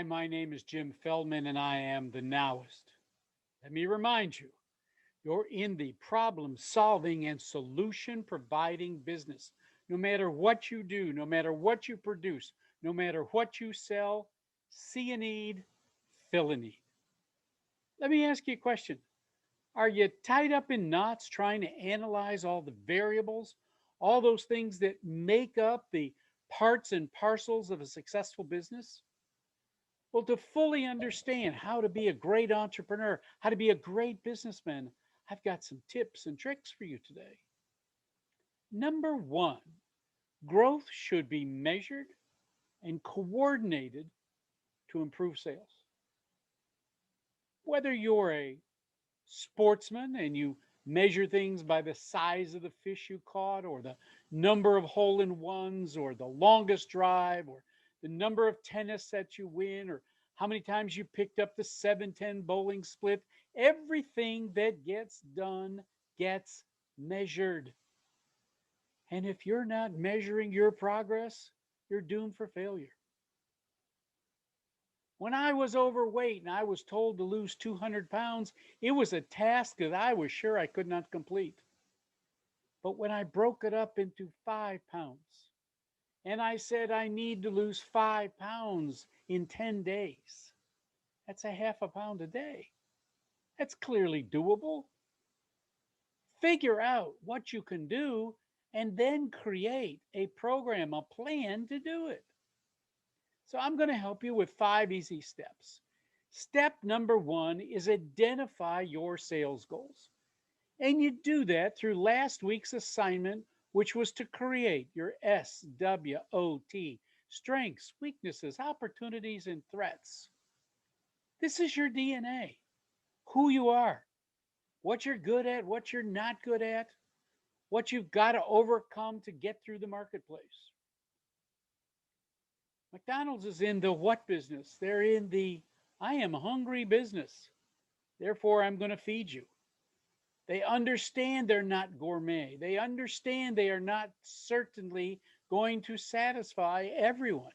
My name is Jim Feldman, and I am the Nowist. Let me remind you, you're in the problem solving and solution providing business. No matter what you do, no matter what you produce, no matter what you sell, see a need, fill a need. Let me ask you a question. Are you tied up in knots trying to analyze all the variables, all those things that make up the parts and parcels of a successful business? Well, to fully understand how to be a great entrepreneur, how to be a great businessman, I've got some tips and tricks for you today. Number one, growth should be measured and coordinated to improve sales. Whether you're a sportsman and you measure things by the size of the fish you caught, or the number of hole in ones, or the longest drive, or the number of tennis sets you win, or how many times you picked up the 7-10 bowling split, everything that gets done gets measured. And if you're not measuring your progress, you're doomed for failure. When I was overweight and I was told to lose 200 pounds, it was a task that I was sure I could not complete. But when I broke it up into 5 pounds and I said I need to lose 5 pounds in 10 days, that's a half a pound a day. That's clearly doable. Figure out what you can do and then create a program, a plan to do it. So I'm going to help you with 5 easy steps. Step number one is identify your sales goals. And you do that through last week's assignment, which was to create your SWOT, strengths, weaknesses, opportunities, and threats. This is your DNA, who you are, what you're good at, what you're not good at, what you've got to overcome to get through the marketplace. McDonald's is in the what business? They're in the I am hungry business. Therefore, I'm going to feed you. They understand they're not gourmet. They understand they are not certainly going to satisfy everyone.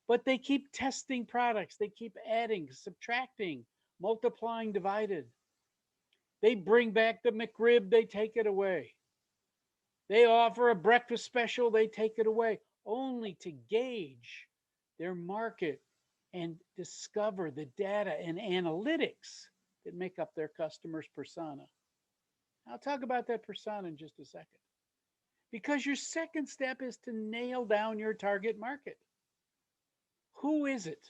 But they keep testing products. They keep adding, subtracting, multiplying, divided. They bring back the McRib, they take it away. They offer a breakfast special, they take it away, only to gauge their market and discover the data and analytics that make up their customer's persona. I'll talk about that persona in just a second. Because your second step is to nail down your target market. Who is it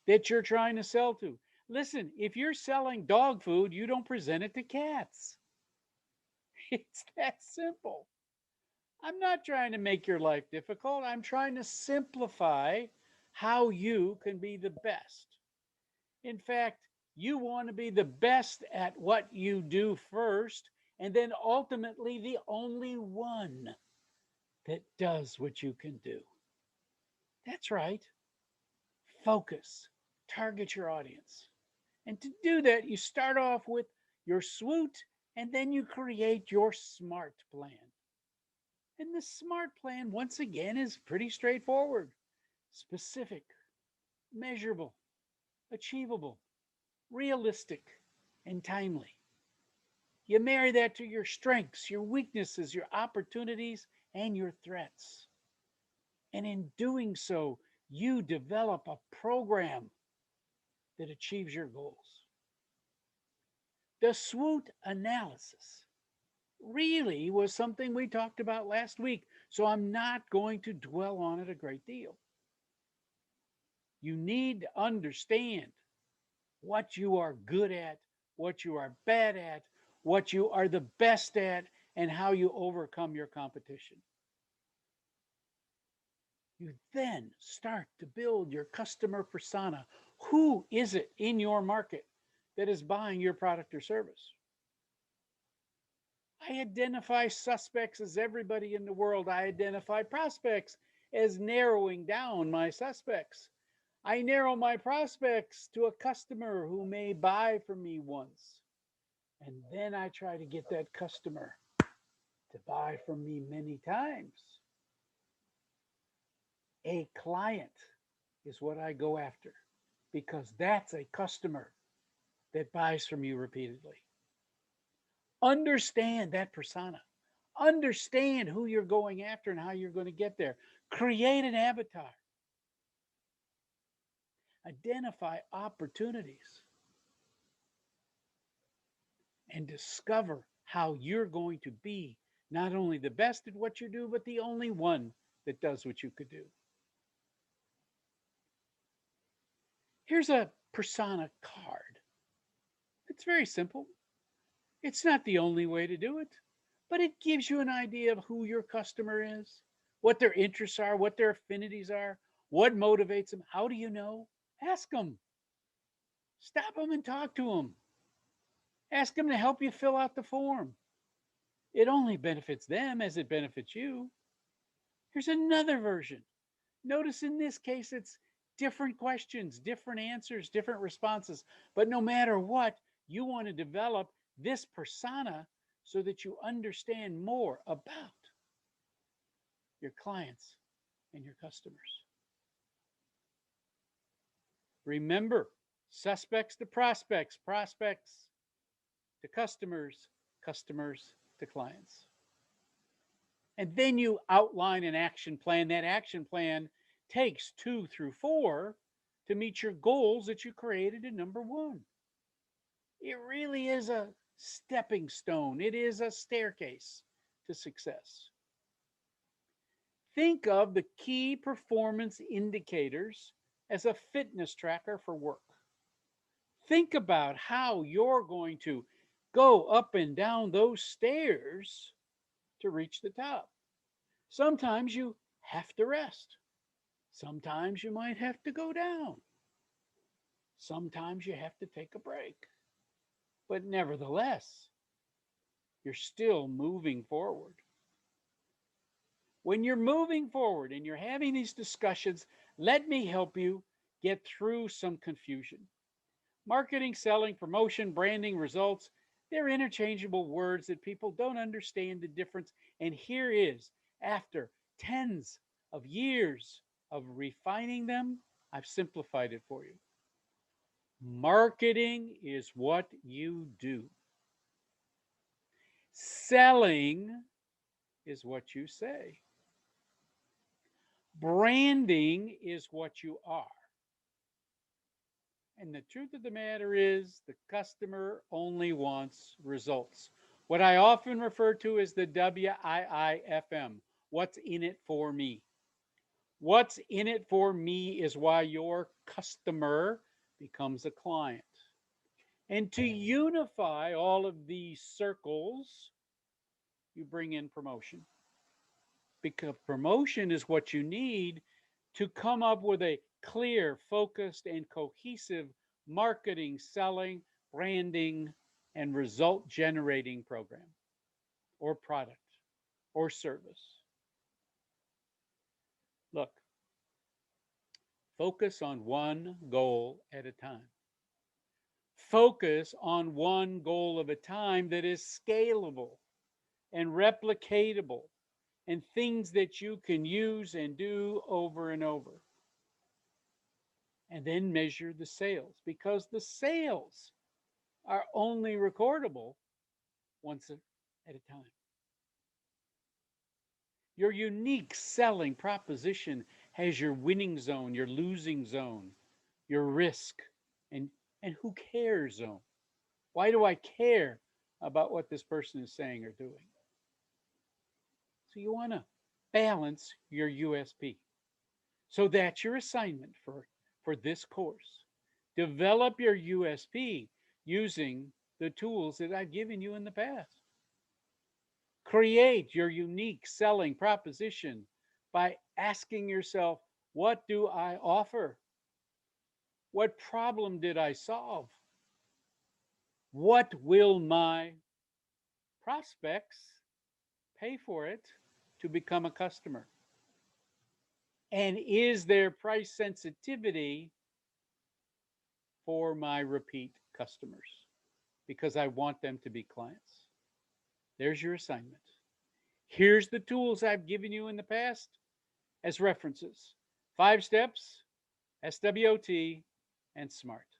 that you're trying to sell to? Listen, if you're selling dog food, you don't present it to cats. It's that simple. I'm not trying to make your life difficult. I'm trying to simplify how you can be the best. In fact, you want to be the best at what you do first, and then ultimately the only one that does what you can do. That's right. Focus, target your audience. And to do that, you start off with your SWOT, and then you create your SMART plan. And the SMART plan, once again, is pretty straightforward: specific, measurable, achievable, realistic, and timely. You marry that to your strengths, your weaknesses, your opportunities, and your threats. And in doing so, you develop a program that achieves your goals. The SWOT analysis really was something we talked about last week, so I'm not going to dwell on it a great deal. You need to understand what you are good at, what you are bad at, what you are the best at, and how you overcome your competition. You then start to build your customer persona. Who is it in your market that is buying your product or service? I identify suspects as everybody in the world. I identify prospects as narrowing down my suspects. I narrow my prospects to a customer who may buy from me once. And then I try to get that customer to buy from me many times. A client is what I go after. because that's a customer that buys from you repeatedly. Understand that persona. Understand who you're going after and how you're going to get there. Create an avatar. Identify opportunities and discover how you're going to be not only the best at what you do, but the only one that does what you could do. Here's a persona card. It's very simple. It's not the only way to do it, but it gives you an idea of who your customer is, what their interests are, what their affinities are, what motivates them. How do you know? Ask them. Stop them and talk to them. Ask them to help you fill out the form. It only benefits them as it benefits you. Here's another version. Notice in this case, it's different questions, different answers, different responses. But no matter what, you want to develop this persona so that you understand more about your clients and your customers. Remember, suspects to prospects, prospects to customers, customers to clients. And then you outline an action plan. That action plan takes 2 through 4 to meet your goals that you created in number 1. It really is a stepping stone, it is a staircase to success. Think of the key performance indicators as a fitness tracker for work. Think about how you're going to go up and down those stairs to reach the top. Sometimes you have to rest. Sometimes you might have to go down. Sometimes you have to take a break. But nevertheless, you're still moving forward. When you're moving forward and you're having these discussions, let me help you get through some confusion. Marketing, selling, promotion, branding, results, they're interchangeable words that people don't understand the difference. And here is, after tens of years of refining them, I've simplified it for you. Marketing is what you do. Selling is what you say. Branding is what you are. And the truth of the matter is, the customer only wants results. What I often refer to as the WIIFM. What's in it for me? What's in it for me is why your customer becomes a client. And to unify all of these circles, you bring in promotion. Because promotion is what you need to come up with a clear, focused, and cohesive marketing, selling, branding, and result generating program or product or service. Look, focus on one goal at a time. Focus on one goal of a time that is scalable and replicatable and things that you can use and do over and over. And then measure the sales, because the sales are only recordable once at a time. Your unique selling proposition has your winning zone, your losing zone, your risk, and, and who cares zone. Why do I care about what this person is saying or doing? So you want to balance your USP. So that's your assignment for this course. Develop your USP using the tools that I've given you in the past. Create your unique selling proposition by asking yourself, what do I offer? What problem did I solve? What will my prospects pay for it to become a customer? And is there price sensitivity for my repeat customers? Because I want them to be clients. There's your assignment. Here's the tools I've given you in the past as references. 5 steps, SWOT, and smart.